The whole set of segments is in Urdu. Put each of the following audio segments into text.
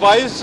22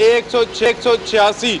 186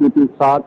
PP 7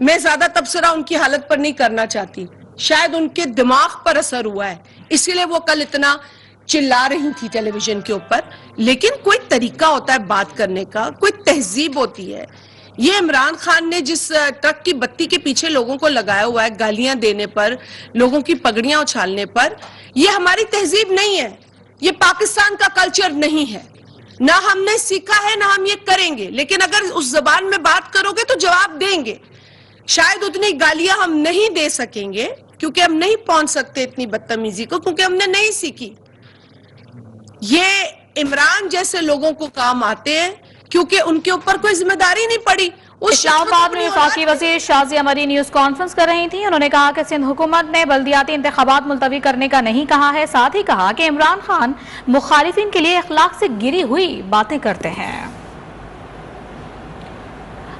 میں زیادہ تبصرہ ان کی حالت پر نہیں کرنا چاہتی, شاید ان کے دماغ پر اثر ہوا ہے, اسی لیے وہ کل اتنا چلا رہی تھی ٹیلی ویژن کے اوپر. لیکن کوئی طریقہ ہوتا ہے بات کرنے کا, کوئی تہذیب ہوتی ہے. یہ عمران خان نے جس ٹرک کی بتی کے پیچھے لوگوں کو لگایا ہوا ہے گالیاں دینے پر, لوگوں کی پگڑیاں اچھالنے پر, یہ ہماری تہذیب نہیں ہے, یہ پاکستان کا کلچر نہیں ہے, نہ ہم نے سیکھا ہے نہ ہم یہ کریں گے. لیکن اگر اس زبان میں بات کرو گے تو جواب دیں گے. شاید اتنی گالیاں ہم نہیں دے سکیں گے کیونکہ ہم نہیں پہنچ سکتے اتنی بدتمیزی کو, کیونکہ ہم نے نہیں سیکھی. یہ عمران جیسے لوگوں کو کام آتے ہیں کیونکہ ان کے اوپر کوئی ذمہ داری نہیں پڑی. اسلام آباد میں وفاقی وزیر شازیہ مری نیوز کانفرنس کر رہی تھیں. انہوں نے کہا کہ سندھ حکومت نے بلدیاتی انتخابات ملتوی کرنے کا نہیں کہا ہے. ساتھ ہی کہا کہ عمران خان مخالفین کے لیے اخلاق سے گری ہوئی باتیں کرتے ہیں.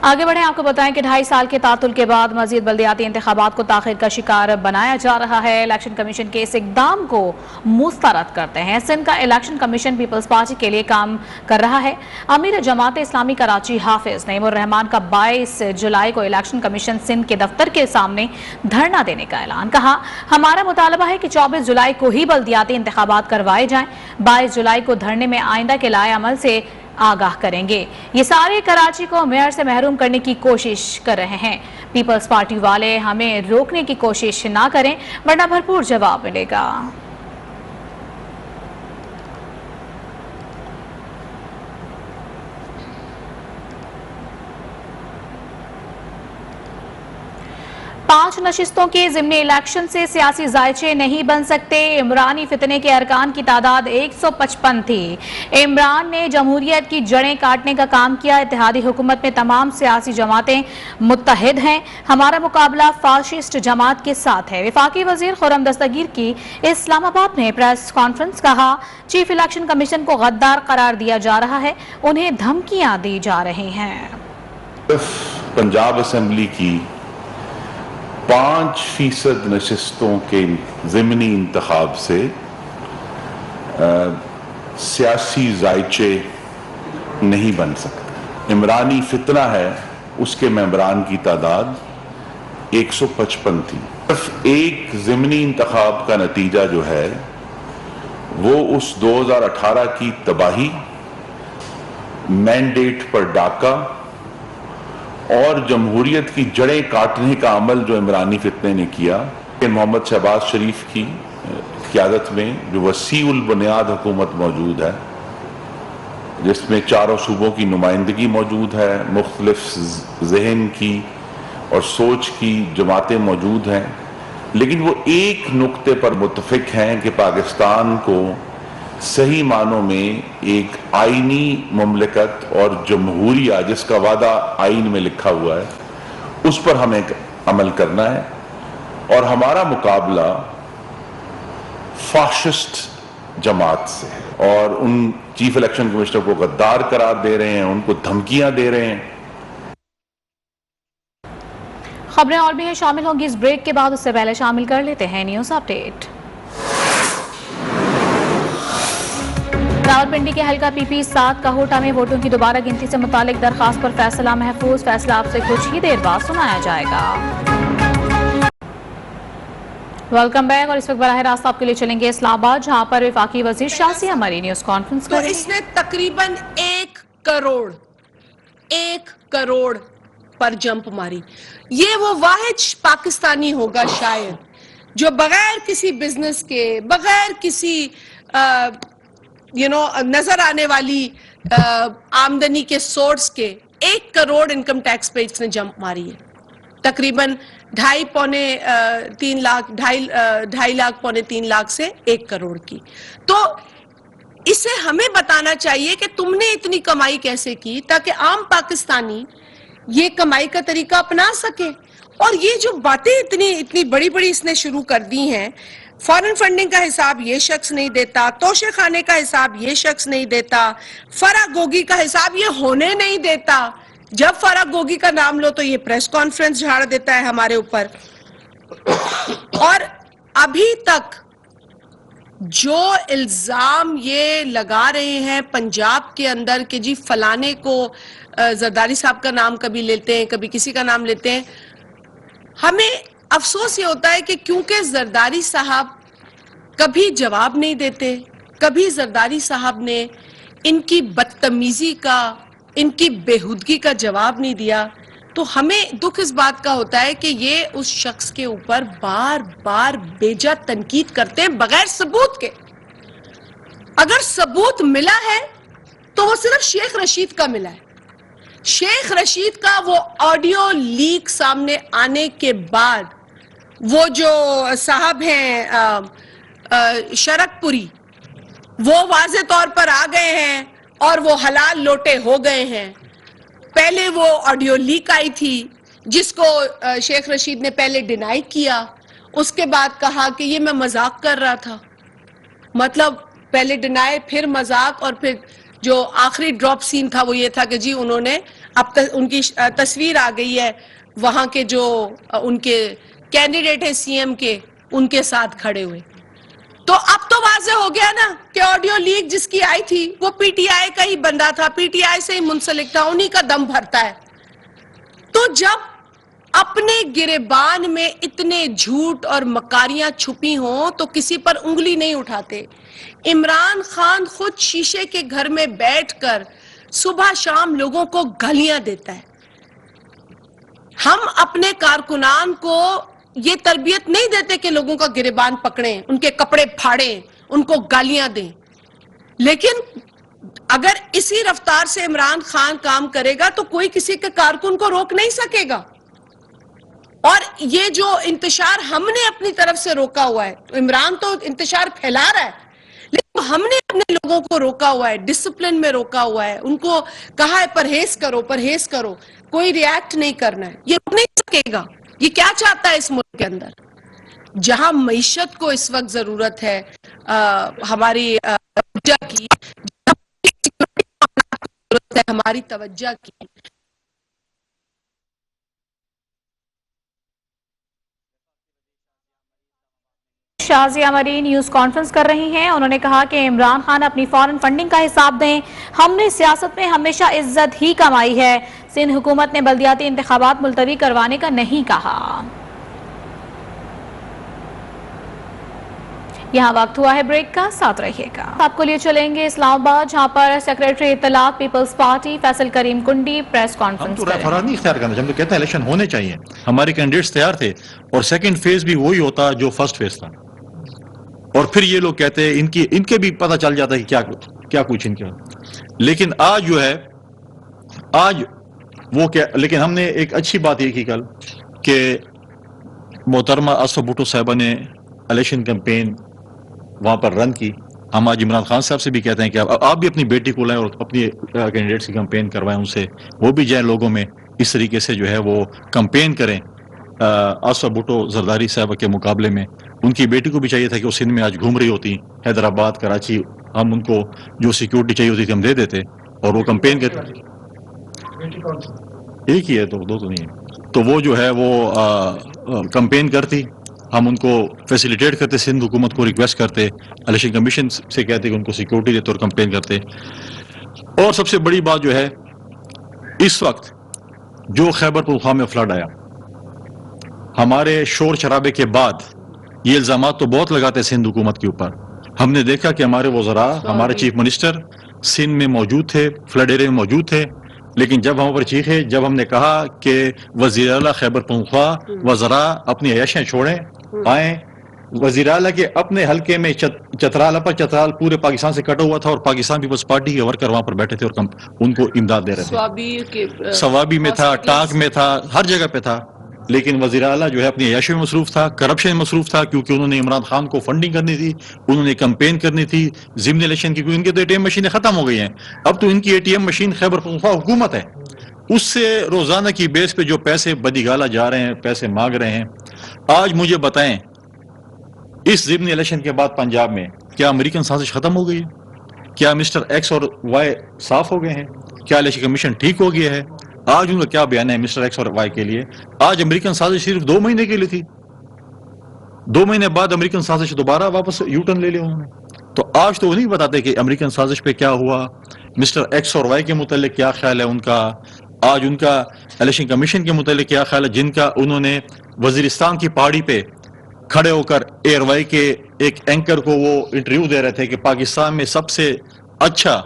آگے بڑھیں, آپ کو بتائیں کہ 2.5 سال کے تعطل کے بعد مزید بلدیاتی انتخابات کو تاخیر کا شکار بنایا جا رہا ہے. الیکشن کمیشن کے اس اقدام کو مسترد کرتے ہیں سندھ کا الیکشن کمیشن پیپلز پارٹی کے لیے کام کر رہا ہے. امیر جماعت اسلامی کراچی حافظ نعیم الرحمان کا 22 جولائی کو الیکشن کمیشن سندھ کے دفتر کے سامنے دھرنا دینے کا اعلان. کہا, ہمارا مطالبہ ہے کہ 24 جولائی کو ہی بلدیاتی انتخابات کروائے جائیں. 22 جولائی کو دھرنے میں آئندہ کے لائے عمل سے آگاہ کریں گے. یہ سارے کراچی کو میئر سے محروم کرنے کی کوشش کر رہے ہیں. پیپلز پارٹی والے ہمیں روکنے کی کوشش نہ کریں ورنہ بھرپور جواب ملے گا. پانچ نشستوں کے ضمنی الیکشن سے سیاسی ذائچے نہیں بن سکتے. عمرانی فتنے کے ارکان کی تعداد 155 تھی. عمران نے جمہوریت کی جڑیں کاٹنے کا کام کیا. اتحادی حکومت میں تمام سیاسی جماعتیں متحد ہیں. ہمارا مقابلہ فاشسٹ جماعت کے ساتھ ہے. وفاقی وزیر خرم دستگیر کی اسلام آباد میں پریس کانفرنس. کہا, چیف الیکشن کمیشن کو غدار قرار دیا جا رہا ہے, انہیں دھمکیاں دی جا رہی ہیں. پنجاب اسمبلی کی 5% نشستوں کے ضمنی انتخاب سے سیاسی ذائچے نہیں بن سکتے. عمرانی فتنہ ہے, اس کے ممبران کی تعداد 155 تھی. صرف ایک ضمنی انتخاب کا نتیجہ جو ہے وہ اس 2018 کی تباہی, مینڈیٹ پر ڈاکہ اور جمہوریت کی جڑیں کاٹنے کا عمل جو عمرانی فتنے نے کیا. محمد شہباز شریف کی قیادت میں جو وسیع البنیاد حکومت موجود ہے, جس میں چاروں صوبوں کی نمائندگی موجود ہے, مختلف ذہن کی اور سوچ کی جماعتیں موجود ہیں, لیکن وہ ایک نقطے پر متفق ہیں کہ پاکستان کو صحیح معنوں میں ایک آئینی مملکت اور جمہوریہ جس کا وعدہ آئین میں لکھا ہوا ہے اس پر ہمیں عمل کرنا ہے. اور ہمارا مقابلہ فاشسٹ جماعت سے ہے, اور ان چیف الیکشن کمشنر کو غدار قرار دے رہے ہیں, ان کو دھمکیاں دے رہے ہیں. خبریں اور بھی ہیں, شامل ہوں گی اس بریک کے بعد. اس سے پہلے شامل کر لیتے ہیں نیوز اپ ڈیٹ. راولپنڈی کے حلقہ پی پی 7 کہوٹہ میں ووٹوں کی دوبارہ گنتی سے متعلق درخواست پر فیصلہ محفوظ. فیصلہ آپ سے کچھ ہی دیر بعد سنایا جائے گا. ویلکم بیک, اور اس وقت براہ راست آپ کے لیے چلیں گے اسلام آباد, جہاں پر وفاقی وزیر شازیہ مری نیوز کانفرنس تو اس نے تقریباً 1 کروڑ پر جمپ ماری. یہ وہ واحد پاکستانی ہوگا شاید جو بغیر کسی بزنس کے, بغیر کسی نظر آنے والی آمدنی کے سورس کے 1 کروڑ انکم ٹیکس پہ اس نے جمپ ماری ہے. تقریباً 2.5 لاکھ پونے 3 لاکھ سے 1 کروڑ کی. تو اسے ہمیں بتانا چاہیے کہ تم نے اتنی کمائی کیسے کی تاکہ عام پاکستانی یہ کمائی کا طریقہ اپنا سکے. اور یہ جو باتیں اتنی بڑی بڑی اس نے شروع کر دی ہیں, فارن فنڈنگ کا حساب یہ شخص نہیں دیتا, توشے خانے کا حساب یہ شخص نہیں دیتا, فرح گوگی کا حساب یہ ہونے نہیں دیتا. جب فرح گوگی کا نام لو تو یہ پریس کانفرنس جھاڑ دیتا ہے ہمارے اوپر. اور ابھی تک جو الزام یہ لگا رہے ہیں پنجاب کے اندر کہ جی فلانے کو زرداری صاحب کا نام کبھی لیتے ہیں, کبھی کسی کا نام لیتے ہیں, ہمیں افسوس یہ ہوتا ہے کہ کیونکہ زرداری صاحب کبھی جواب نہیں دیتے، کبھی زرداری صاحب نے ان کی بدتمیزی کا، ان کی بےہودگی کا جواب نہیں دیا، تو ہمیں دکھ اس بات کا ہوتا ہے کہ یہ اس شخص کے اوپر بار بار بیجا تنقید کرتے ہیں بغیر ثبوت کے۔ اگر ثبوت ملا ہے تو وہ صرف شیخ رشید کا ملا ہے۔ شیخ رشید کا وہ آڈیو لیک سامنے آنے کے بعد وہ جو صاحب ہیں شرک پوری، وہ واضح طور پر آ گئے ہیں اور وہ حلال لوٹے ہو گئے ہیں۔ پہلے وہ آڈیو لیک آئی تھی جس کو شیخ رشید نے پہلے ڈینائی کیا، اس کے بعد کہا کہ یہ میں مذاق کر رہا تھا۔ مطلب پہلے ڈینائی، پھر مذاق، اور پھر جو آخری ڈراپ سین تھا وہ یہ تھا کہ جی انہوں نے اب ان کی تصویر آ گئی ہے وہاں کے جو ان کے کینڈیڈیٹ ہیں سی ایم کے، ان کے ساتھ کھڑے ہوئے۔ تو اب تو واضح ہو گیا نا کہ آڈیو لیک جس کی آئی تھی وہ پی ٹی آئی کا ہی بندہ تھا، پی ٹی آئی سے ہی منسلک تھا، انہی کا دم بھرتا ہے۔ تو جب اپنے گریبان میں اتنے جھوٹ اور مکاریاں چھپی ہوں تو کسی پر انگلی نہیں اٹھاتے۔ عمران خان خود شیشے کے گھر میں بیٹھ کر صبح شام لوگوں کو گالیاں دیتا ہے۔ ہم اپنے کارکنان کو یہ تربیت نہیں دیتے کہ لوگوں کا گریبان پکڑیں، ان کے کپڑے پھاڑیں، ان کو گالیاں دیں، لیکن اگر اسی رفتار سے عمران خان کام کرے گا تو کوئی کسی کے کارکن کو روک نہیں سکے گا۔ اور یہ جو انتشار ہم نے اپنی طرف سے روکا ہوا ہے، عمران تو انتشار پھیلا رہا ہے، لیکن ہم نے اپنے لوگوں کو روکا ہوا ہے، ڈسپلن میں روکا ہوا ہے، ان کو کہا ہے پرہیز کرو پرہیز کرو، کوئی ریاکٹ نہیں کرنا ہے، یہ رک نہیں سکے گا۔ یہ کیا چاہتا ہے اس ملک کے اندر؟ جہاں معیشت کو اس وقت ضرورت ہے ہماری توجہ کی، ضرورت ہے ہماری توجہ کی۔ شازیہ مرین نیوز کانفرنس کر رہی ہیں، انہوں نے کہا کہ عمران خان اپنی فارن فنڈنگ کا حساب دیں، ہم نے سیاست میں ہمیشہ عزت ہی کمائی ہے، سندھ حکومت نے بلدیاتی انتخابات ملتوی کروانے کا نہیں کہا۔ یہاں وقت ہوا ہے بریک کا، ساتھ رہیے گا۔ آپ کو لیے چلیں گے اسلام آباد، جہاں پر سیکریٹری اطلاعات پیپلز پارٹی فیصل کریم کنڈی پریس کانفرنس ہم تو فرار نہیں اختیار کرنا، ہم تو کہتے ہیں الیکشن ہونے چاہیے، ہمارے کینڈیڈیٹس تیار تھے، اور سیکنڈ فیز بھی وہی ہوتا جو فرسٹ فیز تھا، اور پھر یہ لوگ کہتے ہیں ان کے بھی پتہ چل جاتا ہے کہ کیا کچھ ان کے، لیکن آج جو ہے آج وہ کیا، لیکن ہم نے ایک اچھی بات یہ کی کل کہ محترمہ آصفہ بھٹو صاحبہ نے الیکشن کیمپین وہاں پر رن کی۔ ہم آج عمران خان صاحب سے بھی کہتے ہیں کہ آپ بھی اپنی بیٹی کو لائیں اور اپنی کینڈیڈیٹس کی کمپین کروائیں، ان سے وہ بھی جائیں لوگوں میں، اس طریقے سے جو ہے وہ کمپین کریں آصفہ بھٹو زرداری صاحبہ کے مقابلے میں۔ ان کی بیٹی کو بھی چاہیے تھا کہ وہ سندھ میں آج گھوم رہی ہوتی، حیدرآباد کراچی، ہم ان کو جو سیکیورٹی چاہیے ہوتی تھی ہم دے دیتے اور وہ کمپین کرتے۔ ایک ہی ہے، تو دو تو نہیں ہے، تو وہ جو ہے وہ کمپین کرتی، ہم ان کو فیسیلیٹیٹ کرتے، سندھ حکومت کو ریکویسٹ کرتے، الیکشن کمیشن سے کہتے کہ ان کو سیکیورٹی دیتے اور کمپین کرتے۔ اور سب سے بڑی بات جو ہے اس وقت جو خیبر پختونخوا میں فلڈ آیا، ہمارے شور شرابے کے بعد یہ الزامات تو بہت لگاتے سندھ حکومت کے اوپر۔ ہم نے دیکھا کہ ہمارے وزراء، ہمارے چیف منسٹر سندھ میں موجود تھے، فلڈ ایریا میں موجود تھے، لیکن جب ہم پر چیخے، جب ہم نے کہا کہ وزیر اعلیٰ خیبر پختونخوا وزراء اپنی عیاشیں چھوڑیں، آئیں، وزیر اعلیٰ کے اپنے حلقے میں چترال چترال پورے پاکستان سے کٹا ہوا تھا، اور پاکستان پیپلز پارٹی کے ورکر وہاں پر بیٹھے تھے اور ان کو امداد دے رہے تھے۔ سوابی میں تھا، ٹانک میں تھا، ہر جگہ پہ تھا، لیکن وزیر اعلیٰ جو ہے اپنی عیاشی میں مصروف تھا، کرپشن میں مصروف تھا، کیونکہ انہوں نے عمران خان کو فنڈنگ کرنی تھی، انہوں نے کمپین کرنی تھی ضمن الیکشن کی، کیونکہ ان کے تو اے ٹی ایم مشینیں ختم ہو گئی ہیں، اب تو ان کی A T M machine Khyber Pakhtunkhwa حکومت ہے، اس سے روزانہ کی بیس پہ جو پیسے بدی گالا جا رہے ہیں، پیسے مانگ رہے ہیں۔ آج مجھے بتائیں اس ضمنی الیکشن کے بعد پنجاب میں کیا امریکن سازش ختم ہو گئی ہے؟ کیا مسٹر ایکس اور وائی صاف ہو گئے ہیں؟ کیا الیکشن کمیشن ٹھیک ہو گیا ہے؟ آج ان کا کیا بیان ہے مسٹر ایکس اور وائی کے لیے؟ آج امریکن سازش صرف 2 مہینے کے لیے تھی، 2 مہینے بعد امریکن سازش دوبارہ واپس یو ٹرن لے لیا انہوں نے۔ تو آج تو وہ نہیں بتاتے کہ امریکن سازش پہ کیا ہوا، مسٹر ایکس اور وائی کے متعلق کیا خیال ہے ان کا، آج ان کا الیکشن کمیشن کے متعلق کیا خیال ہے، جن کا انہوں نے وزیرستان کی پہاڑی پہ کھڑے ہو کر ایئر وائی کے ایک اینکر کو وہ انٹرویو دے رہے تھے کہ پاکستان میں سب سے اچھا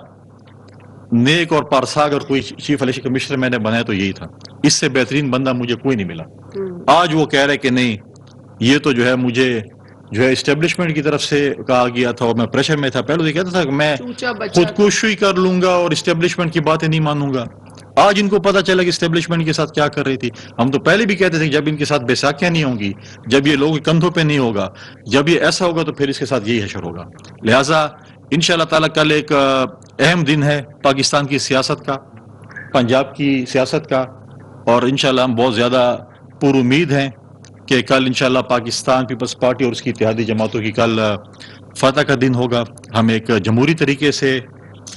نیک اور پارسا اگر کوئی چیف الیکشن کمشنر میں نے بنایا تو یہی تھا، اس سے بہترین بندہ مجھے کوئی نہیں ملا. آج وہ کہہ رہے کہ نہیں، یہ تو جو ہے مجھے جو ہے اسٹیبلشمنٹ کی طرف سے کہا گیا تھا اور میں پریشر میں تھا. پہلے تو یہ کہتا تھا کہ میں خودکشی کر لوں گا اور اسٹیبلشمنٹ کی باتیں نہیں مانوں گا. آج ان کو پتا چلا کہ اسٹیبلشمنٹ کے ساتھ کیا کر رہی تھی. ہم تو پہلے بھی کہتے تھے کہ جب ان کے ساتھ بیساکھیاں نہیں ہوں گی، جب یہ لوگ کندھوں پہ نہیں ہوگا، جب یہ ایسا ہوگا تو پھر اس کے ساتھ یہی حشر ہوگا. لہٰذا انشاءاللہ تعالیٰ کل ایک اہم دن ہے پاکستان کی سیاست کا، پنجاب کی سیاست کا، اور انشاءاللہ ہم بہت زیادہ پر امید ہیں کہ کل انشاءاللہ پاکستان پیپلز پارٹی اور اس کی اتحادی جماعتوں کی کل فتح کا دن ہوگا. ہم ایک جمہوری طریقے سے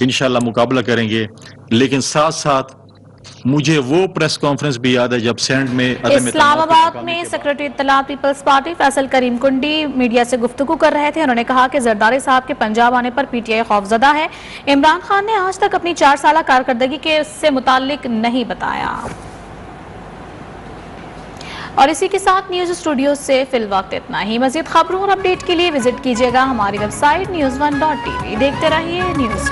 انشاءاللہ مقابلہ کریں گے. لیکن ساتھ ساتھ مجھے وہ پریس کانفرنس بھی یاد ہے جب سینڈ میں اسلام آباد میں سیکرٹری اطلاعات پیپلز پارٹی فیصل کریم کنڈی میڈیا سے گفتگو کر رہے تھے. انہوں نے کہا کہ زرداری صاحب کے پنجاب آنے پر پی ٹی آئی خوفزدہ ہے. عمران خان نے آج تک اپنی 4 سالہ کارکردگی کے اس سے متعلق نہیں بتایا. اور اسی کے ساتھ نیوز اسٹوڈیو سے فی الوقت اتنا ہی. مزید خبروں اور اپڈیٹ کے لیے وزٹ کیجیے گا ہماری ویب سائٹ news1.tv. دیکھتے رہیے نیوز.